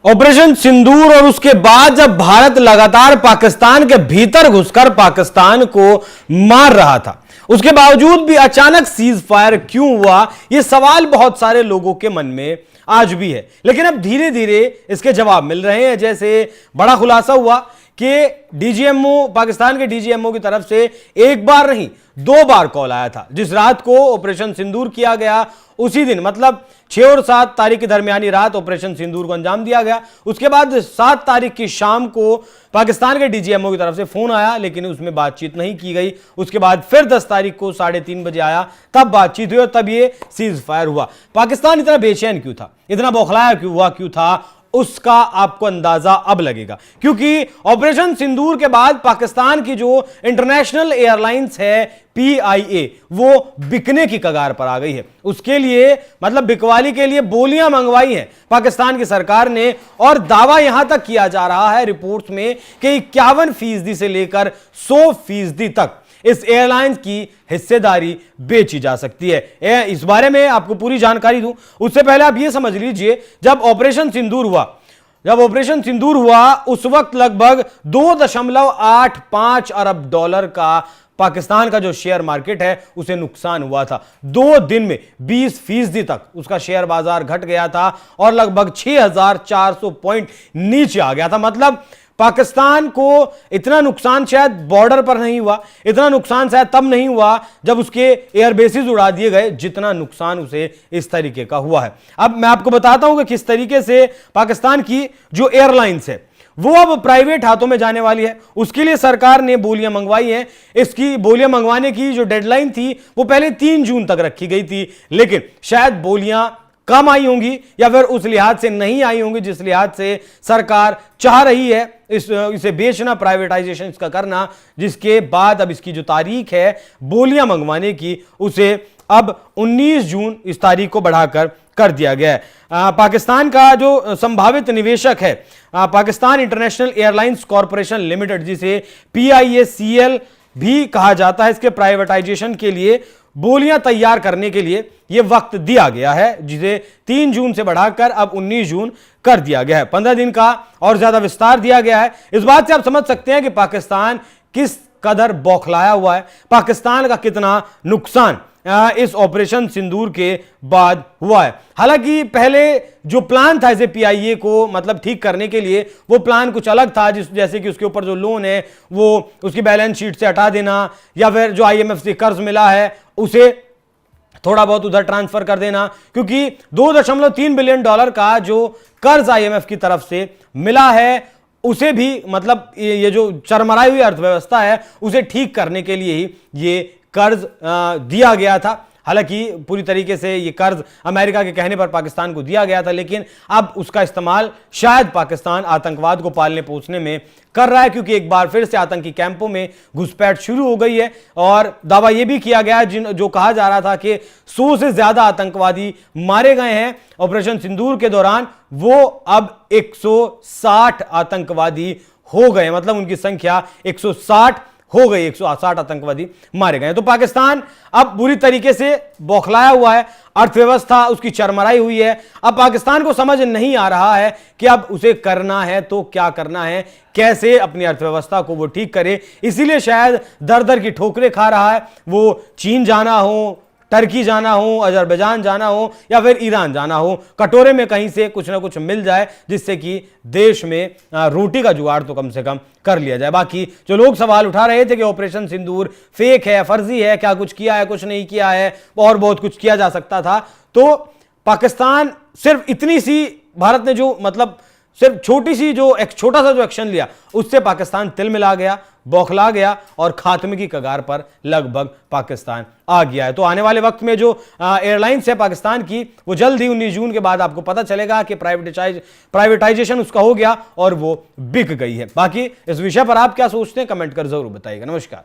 Operation सिंदूर और उसके बाद जब भारत लगातार पाकिस्तान के भीतर घुसकर पाकिस्तान को मार रहा था, उसके बावजूद भी अचानक सीज फायर क्यों हुआ, यह सवाल बहुत सारे लोगों के मन में आज भी है। लेकिन अब धीरे धीरे इसके जवाब मिल रहे हैं। जैसे बड़ा खुलासा हुआ कि डीजीएमओ, पाकिस्तान के डीजीएमओ की तरफ से एक बार नहीं 2 बार कॉल आया था। जिस रात को ऑपरेशन सिंदूर किया गया उसी दिन, मतलब 6 और 7 तारीख की दरमियानी रात ऑपरेशन सिंदूर को अंजाम दिया गया। उसके बाद 7 तारीख की शाम को पाकिस्तान के डीजीएमओ की तरफ से फोन आया, लेकिन उसमें बातचीत नहीं की गई। उसके बाद फिर 10 तारीख को 3:30 बजे आया, तब बातचीत हुई और तब ये सीज फायर हुआ। पाकिस्तान इतना बेचैन क्यों था, इतना बौखलाया क्यों था, उसका आपको अंदाजा अब लगेगा। क्योंकि ऑपरेशन सिंदूर के बाद पाकिस्तान की जो इंटरनेशनल एयरलाइंस है PIA, वो बिकने की कगार पर आ गई है। उसके लिए मतलब बिकवाली के लिए बोलियां मंगवाई हैं पाकिस्तान की सरकार ने, और दावा यहां तक किया जा रहा है रिपोर्ट्स में कि 51% से लेकर 100% तक इस एयरलाइंस की हिस्सेदारी बेची जा सकती है। इस बारे में आपको पूरी जानकारी दूं, उससे पहले आप यह समझ लीजिए, जब ऑपरेशन सिंदूर हुआ उस वक्त लगभग $2.85 अरब का पाकिस्तान का जो शेयर मार्केट है उसे नुकसान हुआ था। 2 दिन में 20% तक उसका शेयर बाजार घट गया था और लगभग 6400 पॉइंट नीचे आ गया था। मतलब पाकिस्तान को इतना नुकसान शायद बॉर्डर पर नहीं हुआ, इतना नुकसान शायद तब नहीं हुआ जब उसके एयरबेसिस उड़ा दिए गए, जितना नुकसान उसे इस तरीके का हुआ है। अब मैं आपको बताता हूं कि किस तरीके से पाकिस्तान की जो एयरलाइंस है वो अब प्राइवेट हाथों में जाने वाली है। उसके लिए सरकार ने बोलियां मंगवाई हैं। इसकी बोलियां मंगवाने की जो डेडलाइन थी वो पहले 3 जून तक रखी गई थी, लेकिन शायद बोलियां कम आई होंगी या फिर उस लिहाज से नहीं आई होंगी जिस लिहाज से सरकार चाह रही है इसे बेचना, प्राइवेटाइजेशन इसका करना, जिसके बाद अब इसकी जो तारीख है बोलियां मंगवाने की उसे अब 19 जून इस तारीख को बढ़ाकर कर दिया गया है। पाकिस्तान का जो संभावित निवेशक है Pakistan international airlines corporation limited, जिसे PIACL भी कहा जाता है, इसके प्राइवेटाइजेशन के लिए बोलियां तैयार करने के लिए यह वक्त दिया गया है, जिसे 3 जून से बढ़ाकर अब 19 जून कर दिया गया है। 15 दिन का और ज्यादा विस्तार दिया गया है। इस बात से आप समझ सकते हैं कि पाकिस्तान किस कदर बौखलाया हुआ है, पाकिस्तान का कितना नुकसान इस ऑपरेशन सिंदूर के बाद हुआ है। हालांकि पहले जो प्लान था इसे PIA को मतलब ठीक करने के लिए, वो प्लान कुछ अलग था, जैसे कि उसके ऊपर जो लोन है वो उसकी बैलेंस शीट से हटा देना, या फिर जो IMF से कर्ज मिला है उसे थोड़ा बहुत उधर ट्रांसफर कर देना, क्योंकि $2.3 बिलियन का जो कर्ज IMF की तरफ से मिला है उसे भी मतलब ये जो चरमराई हुई अर्थव्यवस्था है उसे ठीक करने के लिए ही ये कर्ज दिया गया था। हालांकि पूरी तरीके से ये कर्ज अमेरिका के कहने पर पाकिस्तान को दिया गया था, लेकिन अब उसका इस्तेमाल शायद पाकिस्तान आतंकवाद को पालने पोसने में कर रहा है, क्योंकि एक बार फिर से आतंकी कैंपों में घुसपैठ शुरू हो गई है। और दावा यह भी किया गया है, जो कहा जा रहा था कि 100 से ज्यादा आतंकवादी मारे गए हैं ऑपरेशन सिंदूर के दौरान, वो अब 160 आतंकवादी हो गए, मतलब उनकी संख्या 160 हो गई, 160 आतंकवादी मारे गए। तो पाकिस्तान अब बुरी तरीके से बौखलाया हुआ है, अर्थव्यवस्था उसकी चरमराई हुई है। अब पाकिस्तान को समझ नहीं आ रहा है कि अब उसे करना है तो क्या करना है, कैसे अपनी अर्थव्यवस्था को वो ठीक करे। इसीलिए शायद दर दर की ठोकरें खा रहा है। वो चीन जाना हो, टर्की जाना हो, अजरबैजान जाना हो या फिर ईरान जाना हो, कटोरे में कहीं से कुछ ना कुछ मिल जाए जिससे कि देश में रोटी का जुगाड़ तो कम से कम कर लिया जाए। बाकी जो लोग सवाल उठा रहे थे कि ऑपरेशन सिंदूर फेक है, फर्जी है, क्या कुछ किया है, कुछ नहीं किया है, और बहुत कुछ किया जा सकता था, तो पाकिस्तान सिर्फ इतनी सी भारत ने जो मतलब सिर्फ छोटी सी जो एक छोटा सा जो एक्शन लिया उससे पाकिस्तान तिलमिला गया, बौखला गया और खात्मे की कगार पर लगभग पाकिस्तान आ गया है। तो आने वाले वक्त में जो एयरलाइंस है पाकिस्तान की, वो जल्द ही 19 जून के बाद आपको पता चलेगा कि प्राइवेटाइजेशन उसका हो गया और वो बिक गई है। बाकी इस विषय पर आप क्या सोचते हैं कमेंट कर जरूर बताइएगा। नमस्कार।